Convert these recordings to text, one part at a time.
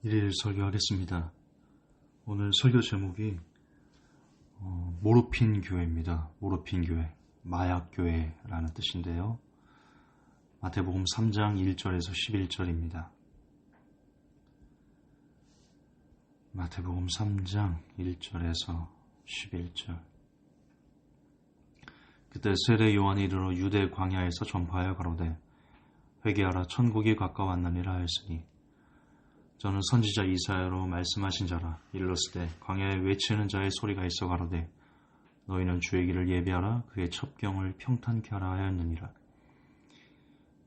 일일 설교하겠습니다. 오늘 설교 제목이 모르핀 교회입니다. 모르핀 교회, 마약 교회라는 뜻인데요. 마태복음 3장 1절에서 11절입니다. 마태복음 3장 1절에서 11절. 그때 세례 요한이 이르러 유대 광야에서 전파하여 가로되 회개하라 천국이 가까웠느니라 하였으니 저는 선지자 이사야로 말씀하신 자라. 이르렀으되 광야에 외치는 자의 소리가 있어 가로되 너희는 주의 길을 예비하라. 그의 첩경을 평탄케 하라 하였느니라.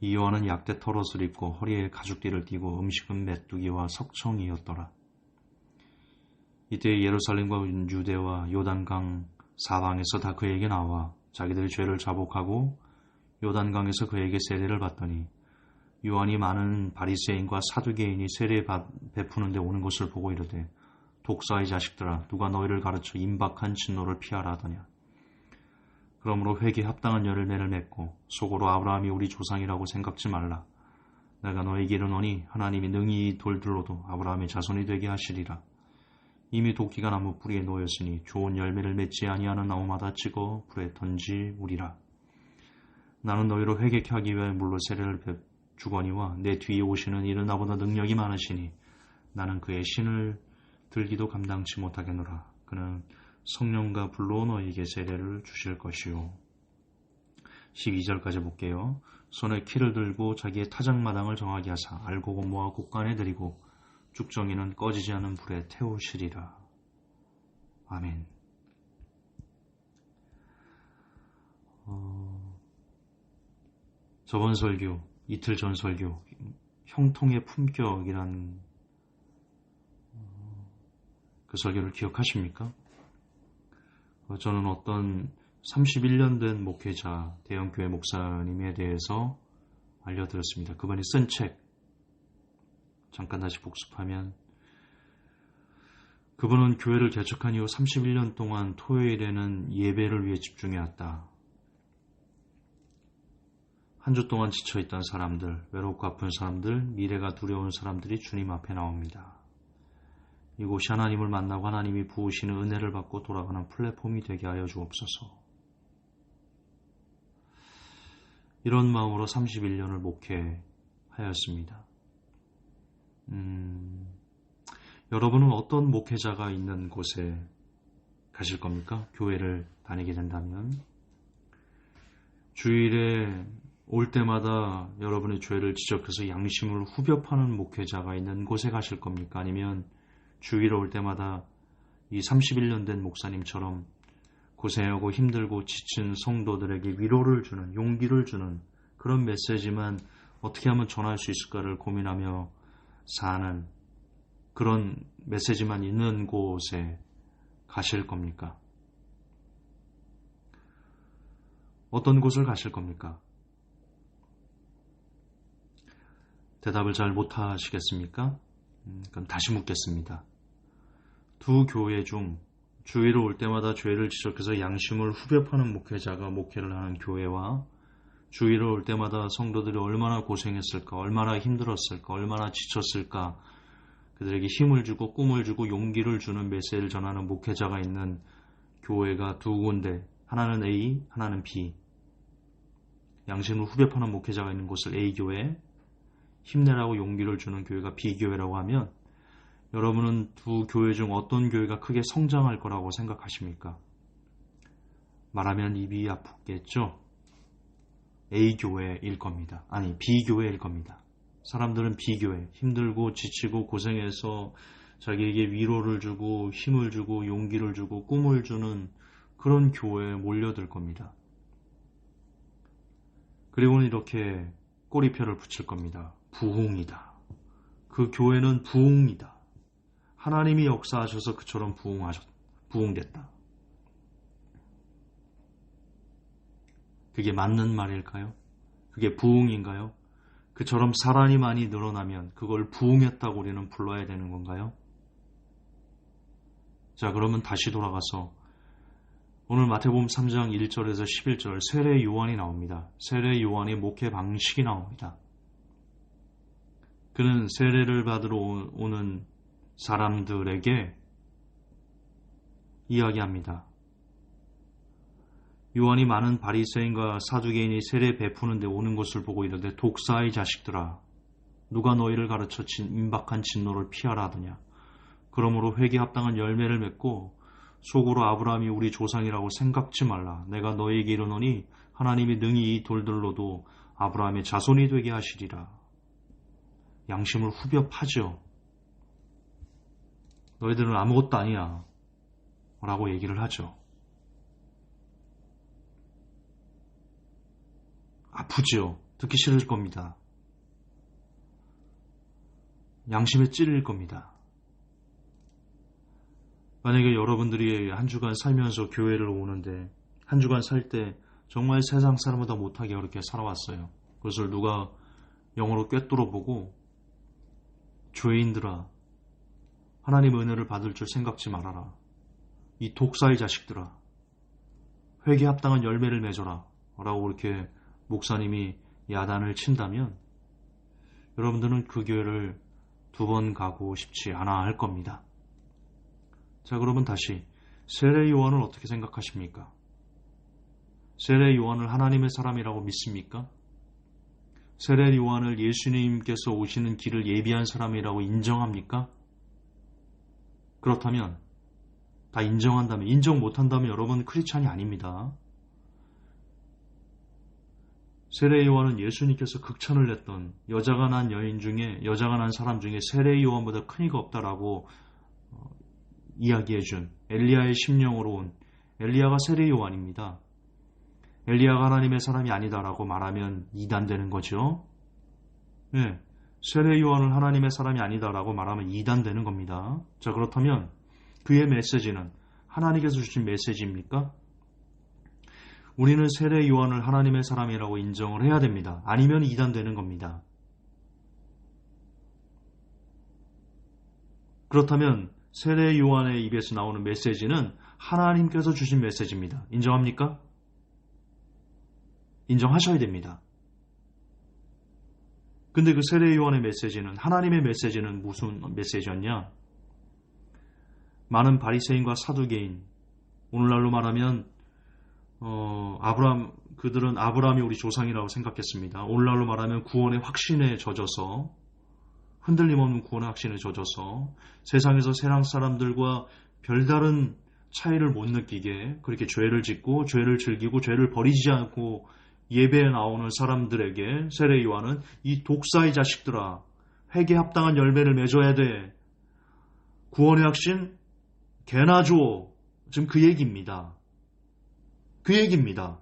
이 요한은 약대 털옷을 입고 허리에 가죽띠를 띠고 음식은 메뚜기와 석청이었더라. 이때 예루살렘과 유대와 요단강 사방에서 다 그에게 나와 자기들의 죄를 자복하고 요단강에서 그에게 세례를 받더니 요한이 많은 바리새인과 사두개인이 세례 베푸는 데 오는 것을 보고 이르되 독사의 자식들아 누가 너희를 가르쳐 임박한 진노를 피하라 하더냐. 그러므로 회개에 합당한 열매를 맺고 속으로 아브라함이 우리 조상이라고 생각지 말라. 내가 너에게 이르노니 하나님이 능히 이 돌들로도 아브라함의 자손이 되게 하시리라. 이미 도끼가 나무 뿌리에 놓였으니 좋은 열매를 맺지 아니하는 나무마다 찍어 불에 던지우리라. 나는 너희로 회개케 하기 위하여 물로 세례를 주거니와 내 뒤에 오시는 이는 나보다 능력이 많으시니 나는 그의 신을 들기도 감당치 못하겠노라. 그는 성령과 불로 너희에게 세례를 주실 것이요. 12절까지 볼게요. 손에 키를 들고 자기의 타작마당을 정하게 하사 알곡 모아 곳간에 들이고 쭉정이는 꺼지지 않은 불에 태우시리라. 아멘. 저번 설교, 이틀 전 설교, 형통의 품격이란 그 설교를 기억하십니까? 저는 어떤 31년 된 목회자, 대형교회 목사님에 대해서 알려드렸습니다. 그분이 쓴 책, 잠깐 다시 복습하면 그분은 교회를 개척한 이후 31년 동안 토요일에는 예배를 위해 집중해왔다. 한 주 동안 지쳐있던 사람들, 외롭고 아픈 사람들, 미래가 두려운 사람들이 주님 앞에 나옵니다. 이곳이 하나님을 만나고 하나님이 부으시는 은혜를 받고 돌아가는 플랫폼이 되게 하여 주옵소서. 이런 마음으로 31년을 목회하였습니다. 여러분은 어떤 목회자가 있는 곳에 가실 겁니까? 교회를 다니게 된다면 주일에 올 때마다 여러분의 죄를 지적해서 양심을 후벼 파는 목회자가 있는 곳에 가실 겁니까? 아니면 주일에 올 때마다 이 31년 된 목사님처럼 고생하고 힘들고 지친 성도들에게 위로를 주는, 용기를 주는 그런 메시지만 어떻게 하면 전할 수 있을까를 고민하며 사는 그런 메시지만 있는 곳에 가실 겁니까? 어떤 곳을 가실 겁니까? 대답을 잘 못하시겠습니까? 그럼 다시 묻겠습니다. 두 교회 중 주일에 올 때마다 죄를 지적해서 양심을 후벼 파는 목회자가 목회를 하는 교회와 주일에 올 때마다 성도들이 얼마나 고생했을까, 얼마나 힘들었을까, 얼마나 지쳤을까, 그들에게 힘을 주고 꿈을 주고 용기를 주는 메시지를 전하는 목회자가 있는 교회가 두 군데, 하나는 A, 하나는 B. 양심을 후벼 파는 목회자가 있는 곳을 A교회, 힘내라고 용기를 주는 교회가 B교회라고 하면 여러분은 두 교회 중 어떤 교회가 크게 성장할 거라고 생각하십니까? 말하면 입이 아프겠죠? A교회일 겁니다. 아니, B교회일 겁니다. 사람들은 B교회, 힘들고 지치고 고생해서 자기에게 위로를 주고 힘을 주고 용기를 주고 꿈을 주는 그런 교회에 몰려들 겁니다. 그리고는 이렇게 꼬리표를 붙일 겁니다. 부흥이다. 그 교회는 부흥이다. 하나님이 역사하셔서 그처럼 부흥됐다. 그게 맞는 말일까요? 그게 부흥인가요? 그처럼 사람이 많이 늘어나면 그걸 부흥했다고 우리는 불러야 되는 건가요? 자, 그러면 다시 돌아가서 오늘 마태복음 3장 1절에서 11절 세례 요한이 나옵니다. 세례 요한의 목회 방식이 나옵니다. 그는 세례를 받으러 오는 사람들에게 이야기합니다. 요한이 많은 바리새인과 사두개인이 세례 베푸는 데 오는 것을 보고 이르되 독사의 자식들아 누가 너희를 가르쳐 임박한 진노를 피하라 하더냐. 그러므로 회개 합당한 열매를 맺고 속으로 아브라함이 우리 조상이라고 생각지 말라. 내가 너희에게 이르노니 하나님이 능히 이 돌들로도 아브라함의 자손이 되게 하시리라. 양심을 후벼 파죠. 너희들은 아무것도 아니야 라고 얘기를 하죠. 아프죠. 듣기 싫을 겁니다. 양심에 찔릴 겁니다. 만약에 여러분들이 한 주간 살면서 교회를 오는데 한 주간 살 때 정말 세상 사람보다 못하게 그렇게 살아왔어요. 그것을 누가 영어로 꿰뚫어보고 죄인들아 하나님의 은혜를 받을 줄 생각지 말아라. 이 독사의 자식들아 회개 합당한 열매를 맺어라 라고 그렇게 목사님이 야단을 친다면 여러분들은 그 교회를 2번 가고 싶지 않아 할 겁니다. 자, 그러면 다시 세례 요한을 어떻게 생각하십니까? 세례 요한을 하나님의 사람이라고 믿습니까? 세례 요한을 예수님께서 오시는 길을 예비한 사람이라고 인정합니까? 그렇다면 다 인정한다면, 인정 못한다면 여러분 크리스찬이 아닙니다. 세례 요한은 예수님께서 극찬을 냈던 여자가 난 사람 중에 세례 요한보다 큰 이가 없다라고 이야기해준 엘리야의 심령으로 온 엘리야가 세례 요한입니다. 엘리야가 하나님의 사람이 아니다라고 말하면 이단되는 거죠. 네, 세례 요한은 하나님의 사람이 아니다라고 말하면 이단되는 겁니다. 자, 그렇다면 그의 메시지는 하나님께서 주신 메시지입니까? 우리는 세례 요한을 하나님의 사람이라고 인정을 해야 됩니다. 아니면 이단되는 겁니다. 그렇다면 세례 요한의 입에서 나오는 메시지는 하나님께서 주신 메시지입니다. 인정합니까? 인정하셔야 됩니다. 근데 그 세례 요한의 메시지는, 하나님의 메시지는 무슨 메시지였냐? 많은 바리새인과 사두개인, 오늘날로 말하면 그들은 아브라함이 우리 조상이라고 생각했습니다. 오늘날로 말하면 구원의 확신에 젖어서, 흔들림 없는 구원의 확신에 젖어서 세상에서 세상 사람들과 별다른 차이를 못 느끼게 그렇게 죄를 짓고 죄를 즐기고 죄를 버리지 않고 예배에 나오는 사람들에게 세례 요한은 이 독사의 자식들아 회개 합당한 열매를 맺어야 돼. 구원의 확신 개나 줘. 지금 그 얘기입니다. 그 얘기입니다.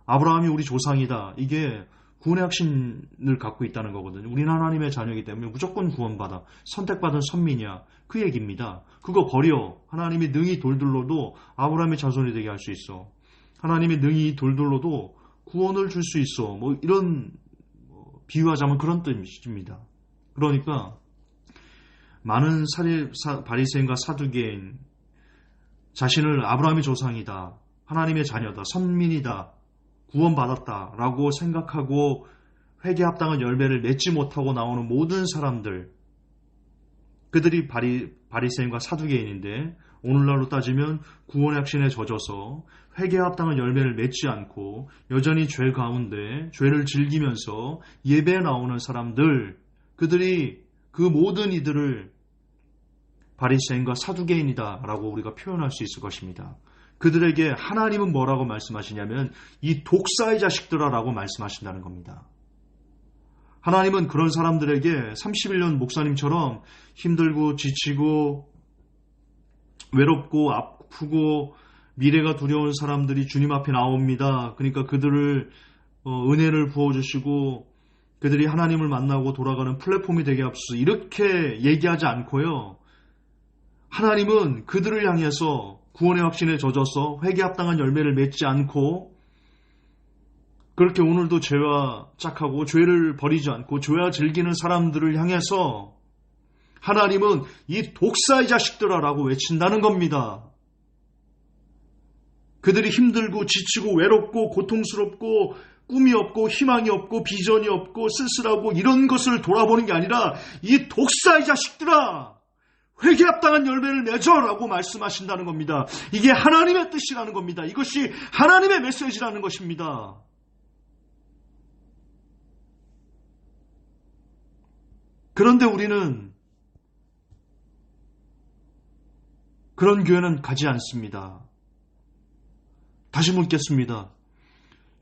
아브라함이 우리 조상이다. 이게 구원의 확신을 갖고 있다는 거거든요. 우리는 하나님의 자녀이기 때문에 무조건 구원받아. 선택받은 선민이야. 그 얘기입니다. 그거 버려. 하나님이 능히 돌들로도 아브라함의 자손이 되게 할 수 있어. 하나님이 능히 돌들로도 구원을 줄 수 있어. 뭐 이런 비유하자면 그런 뜻입니다. 그러니까 많은 바리새인과 사두개인 자신을 아브라함의 조상이다. 하나님의 자녀다. 선민이다. 구원받았다라고 생각하고 회개 합당한 열매를 맺지 못하고 나오는 모든 사람들, 그들이 바리새인과 사두개인인데 오늘날로 따지면 구원의 확신에 젖어서 회개 합당한 열매를 맺지 않고 여전히 죄 가운데 죄를 즐기면서 예배에 나오는 사람들, 그들이 그 모든 이들을 바리새인과 사두개인이다라고 우리가 표현할 수 있을 것입니다. 그들에게 하나님은 뭐라고 말씀하시냐면 이 독사의 자식들아라고 말씀하신다는 겁니다. 하나님은 그런 사람들에게 31년 목사님처럼 힘들고 지치고 외롭고 아프고 미래가 두려운 사람들이 주님 앞에 나옵니다. 그러니까 그들을 은혜를 부어주시고 그들이 하나님을 만나고 돌아가는 플랫폼이 되게 하옵소서 이렇게 얘기하지 않고요. 하나님은 그들을 향해서 구원의 확신에 젖어서 회개 합당한 열매를 맺지 않고 그렇게 오늘도 죄와 짝하고 죄를 버리지 않고 죄와 즐기는 사람들을 향해서 하나님은 이 독사의 자식들아라고 외친다는 겁니다. 그들이 힘들고 지치고 외롭고 고통스럽고 꿈이 없고 희망이 없고 비전이 없고 쓸쓸하고 이런 것을 돌아보는 게 아니라 이 독사의 자식들아, 회개 합당한 열매를 맺어라고 말씀하신다는 겁니다. 이게 하나님의 뜻이라는 겁니다. 이것이 하나님의 메시지라는 것입니다. 그런데 우리는 그런 교회는 가지 않습니다. 다시 묻겠습니다.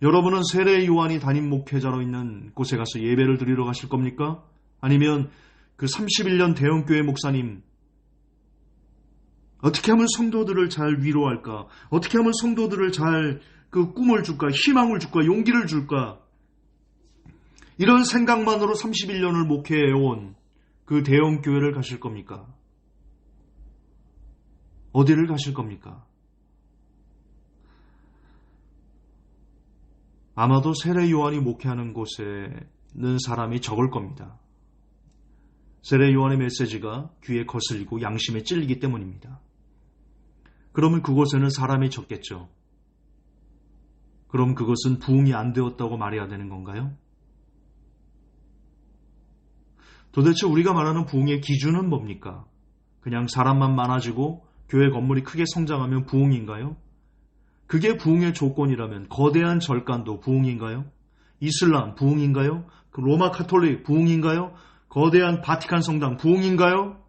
여러분은 세례 요한이 담임 목회자로 있는 곳에 가서 예배를 드리러 가실 겁니까? 아니면 그 31년 대형교회 목사님, 어떻게 하면 성도들을 잘 위로할까? 어떻게 하면 성도들을 잘 그 꿈을 줄까? 희망을 줄까? 용기를 줄까? 이런 생각만으로 31년을 목회해온 그 대형교회를 가실 겁니까? 어디를 가실 겁니까? 아마도 세례 요한이 목회하는 곳에는 사람이 적을 겁니다. 세례 요한의 메시지가 귀에 거슬리고 양심에 찔리기 때문입니다. 그러면 그곳에는 사람이 적겠죠. 그럼 그것은 부흥이 안 되었다고 말해야 되는 건가요? 도대체 우리가 말하는 부흥의 기준은 뭡니까? 그냥 사람만 많아지고 교회 건물이 크게 성장하면 부흥인가요? 그게 부흥의 조건이라면 거대한 절간도 부흥인가요? 이슬람 부흥인가요? 로마 카톨릭 부흥인가요? 거대한 바티칸 성당 부흥인가요?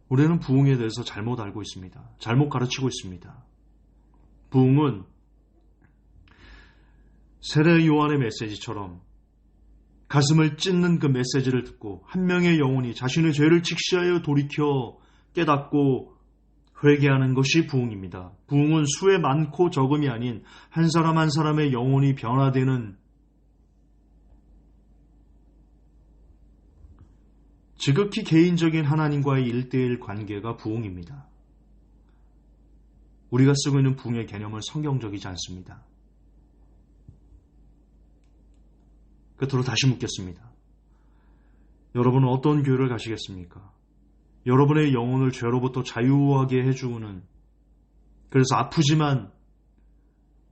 우리는 부흥에 대해서 잘못 알고 있습니다. 잘못 가르치고 있습니다. 부흥은 세례 요한의 메시지처럼 가슴을 찢는 그 메시지를 듣고 한 명의 영혼이 자신의 죄를 직시하여 돌이켜 깨닫고 회개하는 것이 부흥입니다. 부흥은 수의 많고 적음이 아닌 한 사람 한 사람의 영혼이 변화되는, 지극히 개인적인 하나님과의 1:1 관계가 부흥입니다. 우리가 쓰고 있는 부흥의 개념은 성경적이지 않습니다. 끝으로 다시 묻겠습니다. 여러분은 어떤 교회를 가시겠습니까? 여러분의 영혼을 죄로부터 자유하게 해주는, 그래서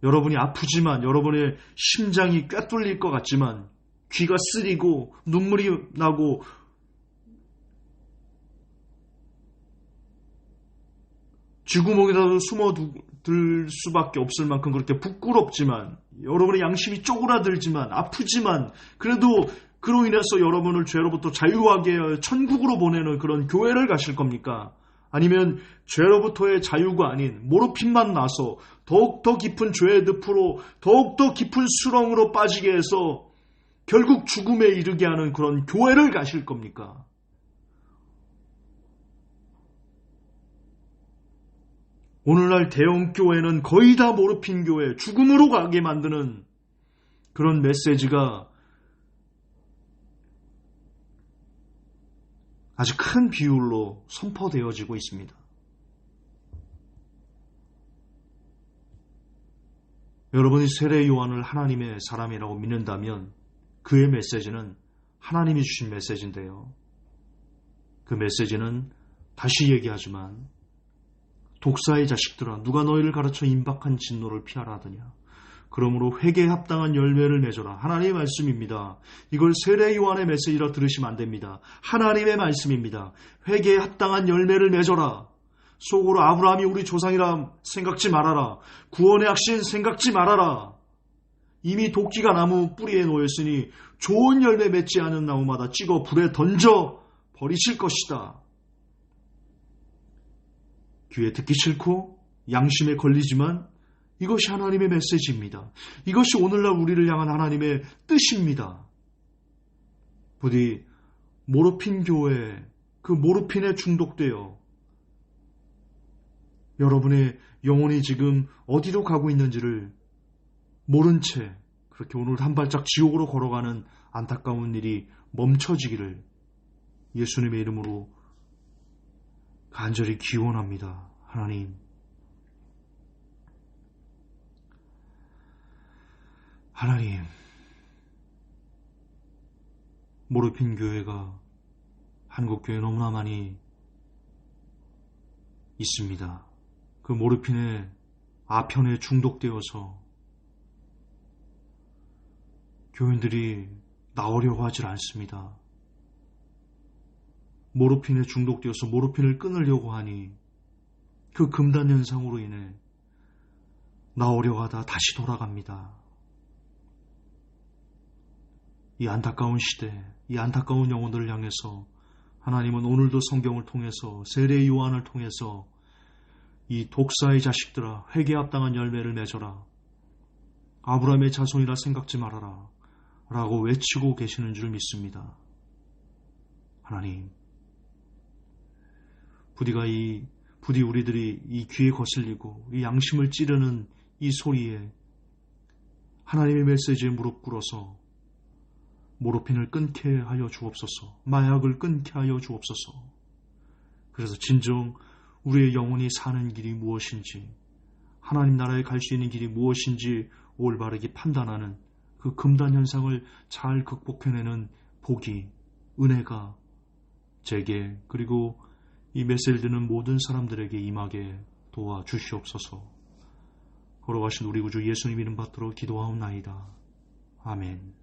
여러분이 아프지만 여러분의 심장이 꿰뚫릴 것 같지만 귀가 쓰리고 눈물이 나고 쥐구멍이라도 숨어들 수밖에 없을 만큼 그렇게 부끄럽지만, 여러분의 양심이 쪼그라들지만 아프지만 그래도 그로 인해서 여러분을 죄로부터 자유하게 천국으로 보내는 그런 교회를 가실 겁니까? 아니면 죄로부터의 자유가 아닌 모르핀만 나서 더욱더 깊은 죄의 늪으로 더욱더 깊은 수렁으로 빠지게 해서 결국 죽음에 이르게 하는 그런 교회를 가실 겁니까? 오늘날 대형교회는 거의 다 모르핀 교회, 죽음으로 가게 만드는 그런 메시지가 아주 큰 비율로 선포되어지고 있습니다. 여러분이 세례 요한을 하나님의 사람이라고 믿는다면 그의 메시지는 하나님이 주신 메시지인데요. 그 메시지는 다시 얘기하지만, 독사의 자식들아, 누가 너희를 가르쳐 임박한 진노를 피하라 하더냐. 그러므로 회개에 합당한 열매를 맺어라. 하나님의 말씀입니다. 이걸 세례 요한의 메시지라 들으시면 안 됩니다. 하나님의 말씀입니다. 회개에 합당한 열매를 맺어라. 속으로 아브라함이 우리 조상이라 생각지 말아라. 구원의 확신 생각지 말아라. 이미 도끼가 나무 뿌리에 놓였으니 좋은 열매 맺지 않은 나무마다 찍어 불에 던져 버리실 것이다. 귀에 듣기 싫고 양심에 걸리지만 이것이 하나님의 메시지입니다. 이것이 오늘날 우리를 향한 하나님의 뜻입니다. 부디 모르핀 교회, 그 모르핀에 중독되어 여러분의 영혼이 지금 어디로 가고 있는지를 모른 채 그렇게 오늘 한 발짝 지옥으로 걸어가는 안타까운 일이 멈춰지기를 예수님의 이름으로 간절히 기원합니다. 하나님, 모르핀 교회가 한국교회에 너무나 많이 있습니다. 그 모르핀에 아편에 중독되어서 교인들이 나오려고 하질 않습니다. 모르핀에 중독되어서 모르핀을 끊으려고 하니 그 금단 현상으로 인해 나오려고 하다 다시 돌아갑니다. 이 안타까운 시대, 이 안타까운 영혼들을 향해서 하나님은 오늘도 성경을 통해서 세례 요한을 통해서 이 독사의 자식들아 회개 합당한 열매를 맺어라. 아브라함의 자손이라 생각지 말아라. 라고 외치고 계시는 줄 믿습니다. 하나님, 부디 우리들이 이 귀에 거슬리고 이 양심을 찌르는 이 소리에 하나님의 메시지에 무릎 꿇어서 모르핀을 끊게 하여 주옵소서. 마약을 끊게 하여 주옵소서. 그래서 진정 우리의 영혼이 사는 길이 무엇인지, 하나님 나라에 갈 수 있는 길이 무엇인지 올바르게 판단하는 그 금단 현상을 잘 극복해내는 복이, 은혜가 제게 그리고 이 메시지를 듣는 모든 사람들에게 임하게 도와주시옵소서. 걸어가신 우리 구주 예수님 이름 받들어 기도하옵나이다. 아멘.